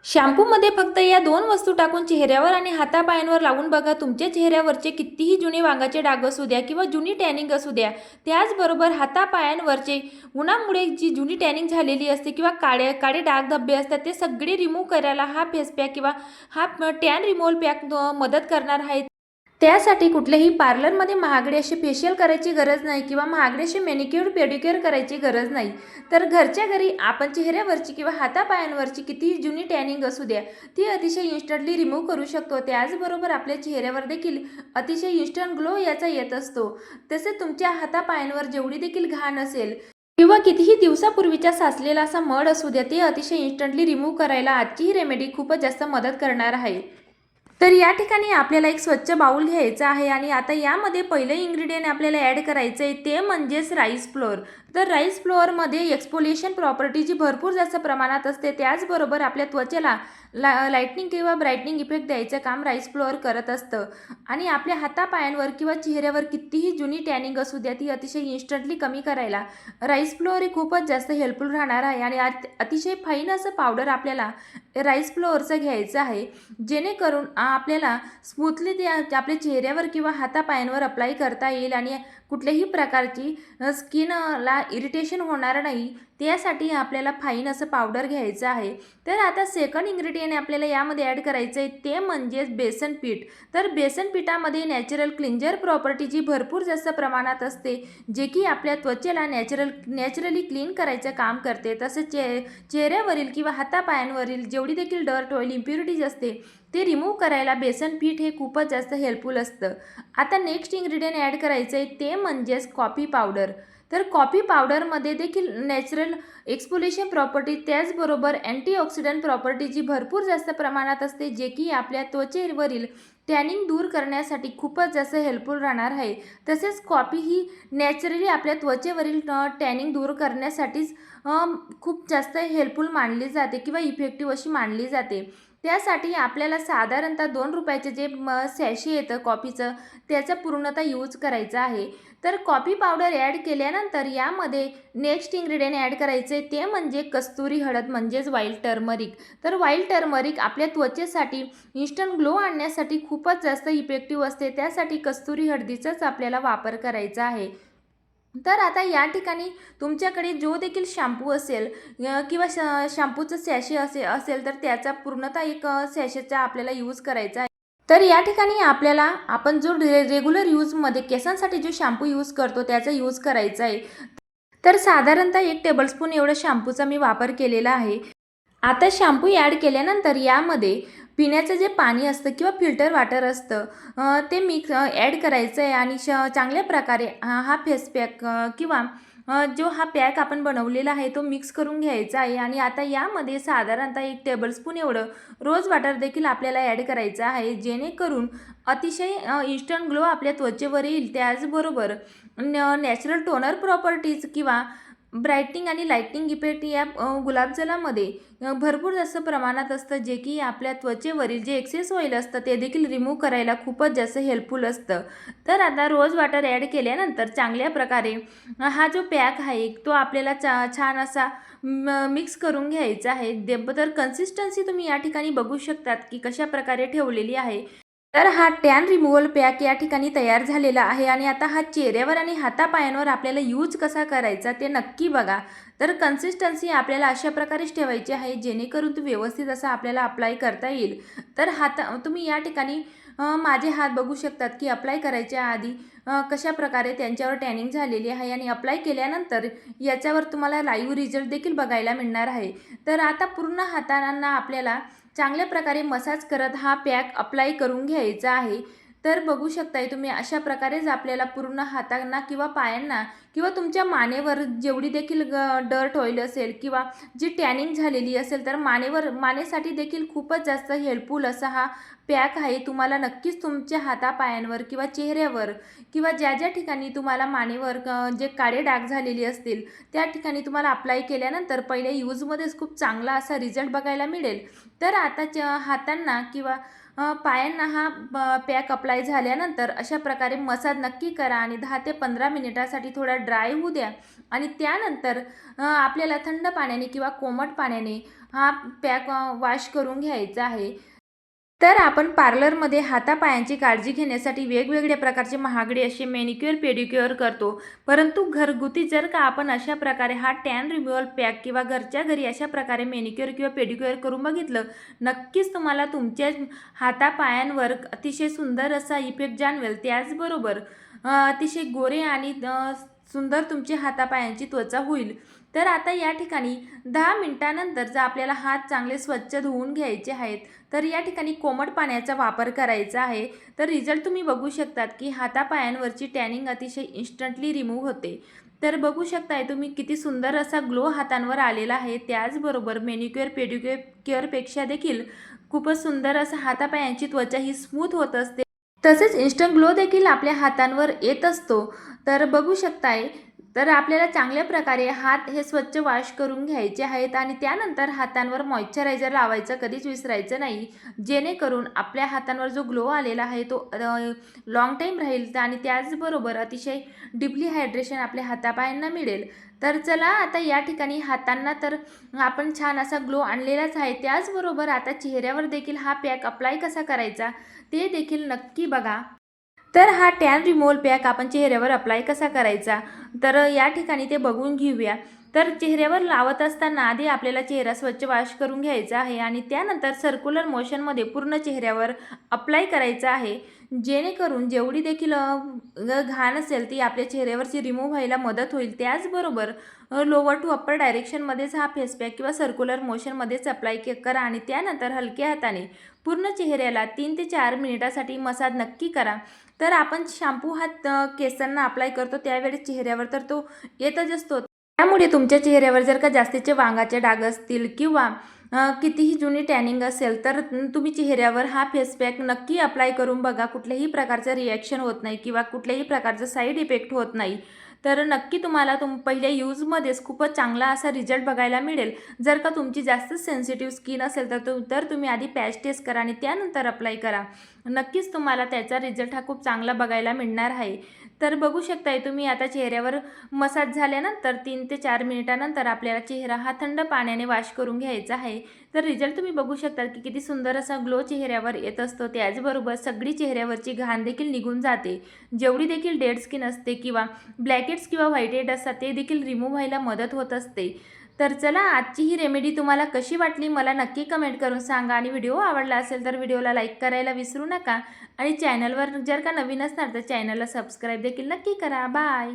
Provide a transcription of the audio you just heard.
शॅम्पूमध्ये फक्त या 2 वस्तू टाकून चेहऱ्यावर आणि हातापायांवर लावून बघा. तुमच्या चेहऱ्यावरचे कितीही जुने वांगाचे डाग असू द्या किंवा जुनी टॅनिंग असू द्या, त्याचबरोबर हातापायांवरचे उन्हामुळे जी जुनी टॅनिंग झालेली असते किंवा काळे डाग धब्बे असतात, ते सगळे रिमूव्ह करायला हा फेस पॅक किंवा हा टॅन रिमूव्हल पॅक मदत करणार आहे. त्यासाठी कुठल्याही पार्लरमध्ये महागडे असे फेशियल करायची गरज नाही किंवा महागडे असे मॅनिक्युअर पेडिक्युअर करायची गरज नाही. तर घरच्या घरी आपण चेहऱ्यावरची किंवा हातापायांवरची कितीही जुनी टॅनिंग असू द्या, ती अतिशय इन्स्टंटली रिमूव्ह करू शकतो. त्याचबरोबर आपल्या चेहऱ्यावर देखील अतिशय इन्स्टंट ग्लो याचा येत असतो. तसेच तुमच्या हातापायांवर जेवढी देखील घाण असेल किंवा कितीही दिवसापूर्वीचा साचलेला असा मड असू द्या, ते अतिशय इन्स्टंटली रिमूव्ह करायला आजची ही रेमेडी खूपच जास्त मदत करणार आहे. तर या ठिकाणी आपल्याला एक स्वच्छ बाउल घ्यायचा आहे आणि आता यामध्ये पहिलं इन्ग्रेडियंट आपल्याला ॲड करायचं आहे, ते म्हणजेच राईस फ्लोअर. तर राईस फ्लोअरमध्ये एक्सफोलिएशन प्रॉपर्टी जी भरपूर जास्त प्रमाणात असते, त्याचबरोबर आपल्या त्वचेला लाईटनिंग किंवा ब्राईटनिंग इफेक्ट द्यायचं काम राईस फ्लोअर करत असतं. आणि आपल्या हातापायांवर किंवा चेहऱ्यावर कितीही जुनी टॅनिंग असू द्या, ती अतिशय इन्स्टंटली कमी करायला राईस फ्लोअर हे खूपच जास्त हेल्पफुल राहणार आहे. आणि अतिशय फाईन असं पावडर आपल्याला राईस फ्लोअरचं घ्यायचं आहे, जेणेकरून आपल्याला स्मूथली ते आपल्या चेहऱ्यावर किंवा हातापायांवर अप्लाय करता येईल आणि कुठल्याही प्रकारची स्किनला इरिटेशन होणार नाही. त्यासाठी आपल्याला फाईन असं पावडर घ्यायचं आहे. तर आता सेकंड इन्ग्रेडियंट आपल्याला यामध्ये ॲड करायचं आहे, ते म्हणजेच बेसन पीठ. तर बेसन पिठामध्ये नॅचरल क्लिंजर प्रॉपर्टी जी भरपूर जास्त प्रमाणात असते, जे की आपल्या त्वचेला नॅचरली क्लीन करायचं काम करते. तसेच चेहऱ्यावरील किंवा हातापायांवरील जेवढी देखील डर्ट ऑइल इम्प्युरिटीज असते, ते रिमूव्ह करायला बेसन पीठ हे खूपच जास्त हेल्पफुल असतं. आता नेक्स्ट इन्ग्रेडियंट ॲड करायचं आहे, ते म्हणजेच कॉफी पावडर. तर कॉफी पावडरमध्ये देखील नॅचरल एक्सफोलिएशन प्रॉपर्टी, त्याचबरोबर अँटीऑक्सिडंट प्रॉपर्टी जी भरपूर जास्त प्रमाणात असते, जे की आपल्या त्वचेवरील टॅनिंग दूर करण्यासाठी खूपच जास्त हेल्पफुल राहणार आहे. तसेच कॉफी ही नॅचरली आपल्या त्वचेवरील टॅनिंग दूर करण्यासाठीच खूप जास्त हेल्पफुल मानली जाते किंवा इफेक्टिव्ह अशी मानली जाते. त्यासाठी आपल्याला साधारणतः ₹2 जे सॅशे येतं कॉफीचं, त्याचा पूर्णतः यूज करायचा आहे. तर कॉफी पावडर ॲड केल्यानंतर यामध्ये नेक्स्ट इन्ग्रेडियंट ॲड करायचं आहे, ते म्हणजे कस्तुरी हळद म्हणजेच व्हाईट टर्मरिक. तर व्हाईट टर्मरिक आपल्या त्वचेसाठी इन्स्टंट ग्लो आणण्यासाठी खूपच जास्त इफेक्टिव्ह असते. त्यासाठी कस्तुरी हळदीचाच आपल्याला वापर करायचा आहे. तर आता या ठिकाणी तुमच्याकडे जो देखील शॅम्पू असेल किंवा शॅम्पूचं सॅशे असेल तर त्याचा पूर्णतः एक सॅशेचा आपल्याला यूज करायचा आहे. तर या ठिकाणी आपल्याला आपण जो रेग्युलर यूजमध्ये केसांसाठी जो शॅम्पू यूज करतो त्याचा यूज करायचा आहे. तर साधारणतः 1 टेबलस्पून एवढं शॅम्पूचा मी वापर केलेला आहे. आता शॅम्पू ॲड केल्यानंतर यामध्ये पिण्याचं जे पाणी असतं किंवा फिल्टर वॉटर असतं, ते मिक्स ॲड करायचं आहे आणि चांगल्या प्रकारे हा फेस पॅक किंवा जो हा पॅक आपण बनवलेला आहे तो मिक्स करून घ्यायचा आहे. आणि आता यामध्ये साधारणतः 1 टेबलस्पून एवढं रोज वॉटर देखील आपल्याला ॲड करायचं आहे, जेणेकरून अतिशय इन्स्टंट ग्लो आपल्या त्वचेवर येईल. त्याचबरोबर नॅचरल टोनर प्रॉपर्टीज किंवा ब्राईटनिंग आणि लाईटनिंग इफेक्ट या गुलाबजलामध्ये भरपूर जास्त प्रमाणात असतं, जे की आपल्या त्वचेवरील जे एक्सेस ऑइल असतं ते देखील रिमूव्ह करायला खूपच जास्त हेल्पफुल असतं. तर आता रोज वॉटर ॲड केल्यानंतर चांगल्या प्रकारे हा जो पॅक आहे तो आपल्याला छान असा मिक्स करून घ्यायचा आहे. तर कन्सिस्टन्सी तुम्ही या ठिकाणी बघू शकतात की कशा प्रकारे ठेवलेली आहे. तर हा टॅन रिमूव्हल पॅक या ठिकाणी तयार झालेला आहे आणि आता हा चेहऱ्यावर आणि हातापायांवर आपल्याला यूज कसा करायचा ते नक्की बघा. तर कन्सिस्टन्सी आपल्याला अशा प्रकारेच ठेवायची आहे, जेणेकरून तो व्यवस्थित असा आपल्याला अप्लाय करता येईल. तर तुम्ही या ठिकाणी माझे हात बघू शकतात की अप्लाय करायच्या आधी कशा प्रकारे त्यांच्यावर टॅनिंग झालेली आहे आणि अप्लाय केल्यानंतर याच्यावर तुम्हाला लाईव्ह रिझल्ट देखील बघायला मिळणार आहे. तर आता पूर्ण हातांना आपल्याला चांगल्या प्रकारे मसाज करत हा पॅक अप्लाय करून घ्यायचा आहे. तर बघू शकताय तुम्ही अशा प्रकारेच आपल्याला पूर्ण हातांना किंवा पायांना किंवा तुमच्या मानेवर जेवढी देखील डर्ट ऑइल असेल किंवा जी टॅनिंग झालेली असेल, तर मानेसाठी देखील खूपच जास्त हेल्पफुल असा हा पॅक आहे. तुम्हाला नक्कीच तुमच्या हातापायांवर किंवा चेहऱ्यावर किंवा ज्या ज्या ठिकाणी तुम्हाला मानेवर जे काळे डाग झालेले असतील, त्या ठिकाणी तुम्हाला अप्लाय केल्यानंतर पहिल्या यूजमध्येच खूप चांगला असा रिझल्ट बघायला मिळेल. तर आता हातांना किंवा पायांना हा पॅक अप्लाय झाल्यानंतर अशा प्रकारे मसाज नक्की करा आणि 10 ते 15 मिनिटासाठी थोडा ड्राय होऊ द्या आणि त्यानंतर आपल्याला थंड पाण्याने किंवा कोमट पाण्याने हा पॅक वॉश करून घ्यायचा आहे. तर आपण पार्लरमध्ये हातापायांची काळजी घेण्यासाठी वेगवेगळ्या प्रकारचे महागडे असे मॅनिक्युअर पेडिक्युअर करतो, परंतु घरगुती जर का आपण अशा प्रकारे हा टॅन रिमूव्हल पॅक किंवा घरच्या घरी अशा प्रकारे मॅनिक्युअर किंवा पेडिक्युअर करून बघितलं, नक्कीच तुम्हाला तुमच्या हातापायांवर अतिशय सुंदर असा इफेक्ट जाणवेल. त्याचबरोबर अतिशय गोरे आणि सुंदर तुमची हातापायांची त्वचा होईल. तर आता या ठिकाणी 10 मिनिटानंतर जर आपल्याला हात चांगले स्वच्छ धुवून घ्यायचे आहेत, तर या ठिकाणी कोमट पाण्याचा वापर करायचा आहे. तर रिझल्ट तुम्ही बघू शकतात की हातापायांवरची टॅनिंग अतिशय इन्स्टंटली रिमूव्ह होते. तर बघू शकताय तुम्ही किती सुंदर असा ग्लो हातांवर आलेला आहे. त्याचबरोबर मॅनिक्युअर पेडिक्युअरपेक्षा देखील खूपच सुंदर असं हातापायांची त्वचा ही स्मूथ होत असते. तसेच इन्स्टंट ग्लो देखील आपल्या हातांवर येत असतो. तर बघू शकताय, तर आपल्याला चांगल्या प्रकारे हात हे स्वच्छ वॉश करून घ्यायचे आहेत आणि त्यानंतर हातांवर मॉइश्चरायझर लावायचं कधीच विसरायचं नाही, जेणेकरून आपल्या हातांवर जो ग्लो आलेला आहे तो लाँग टाईम राहील आणि त्याचबरोबर अतिशय डीपली हायड्रेशन आपल्या हातापायांना मिळेल. तर चला आता या ठिकाणी हातांना तर आपण छान असा ग्लो आणलेलाच आहे. त्याचबरोबर आता चेहऱ्यावर देखील हा पॅक अप्लाय कसा करायचा ते देखील नक्की बघा. तर हा टॅन रिमूव्हल पॅक आपण चेहऱ्यावर अप्लाय कसा करायचा, तर या ठिकाणी ते बघून घेऊया. तर चेहऱ्यावर लावत असताना आधी आपल्याला चेहरा स्वच्छ वॉश करून घ्यायचा आहे आणि त्यानंतर सर्क्युलर मोशनमध्ये पूर्ण चेहऱ्यावर अप्लाय करायचा आहे, जेणेकरून जेवढी देखील घाण असेल ती आपल्या चेहऱ्यावरची रिमूव्ह व्हायला मदत होईल. त्याचबरोबर लोअर टू अप्पर डायरेक्शनमध्येच हा फेस पॅक किंवा सर्क्युलर मोशनमध्येच अप्लाय करा आणि त्यानंतर हलक्या हाताने पूर्ण चेहऱ्याला 3 ते 4 मिनिटासाठी मसाज नक्की करा. तर आपण शॅम्पू हा केसांना अप्लाय करतो त्यावेळेस चेहऱ्यावर तर तो येतच असतो. त्यामुळे तुमच्या चेहऱ्यावर जर का जास्तीचे वांगाचे डाग असतील किंवा कितीही जुनी टॅनिंग असेल, तर तुम्ही चेहऱ्यावर हा फेस पॅक नक्की अप्लाय करून बघा. कुठल्याही प्रकारचं रिॲक्शन होत नाही किंवा कुठल्याही प्रकारचं साईड इफेक्ट होत नाही. तर नक्की तुम्हाला पहिल्या यूजमध्येच खूपच चांगला असा रिझल्ट बघायला मिळेल. जर का तुमची जास्त सेन्सिटिव्ह स्किन असेल तर तुम्ही आधी पॅच टेस्ट करा आणि त्यानंतर अप्लाय करा. नक्कीच तुम्हाला त्याचा रिझल्ट हा खूप चांगला बघायला मिळणार आहे. तर बघू शकताय तुम्ही आता चेहऱ्यावर मसाज झाल्यानंतर 3 ते 4 मिनिटानंतर आपल्याला चेहरा हा थंड पाण्याने वॉश करून घ्यायचा आहे. तर रिझल्ट तुम्ही बघू शकता की किती सुंदर असा ग्लो चेहऱ्यावर येत असतो. त्याचबरोबर सगळी चेहऱ्यावरची घाण देखील निघून जाते. जेवढी देखील डेड स्किन असते किंवा ब्लॅकहेड्स किंवा व्हाईट हेड असतात ते देखील रिमूव्ह व्हायला मदत होत असते. तर चला आजची ही रेमेडी तुम्हाला कशी वाटली मला नक्की कमेंट करून सांगा आणि व्हिडिओ आवडला असेल तर व्हिडिओला लाईक करायला विसरू नका आणि चॅनलवर जर का नवीन असणार तर चॅनलला सबस्क्राईब देखील नक्की करा. बाय.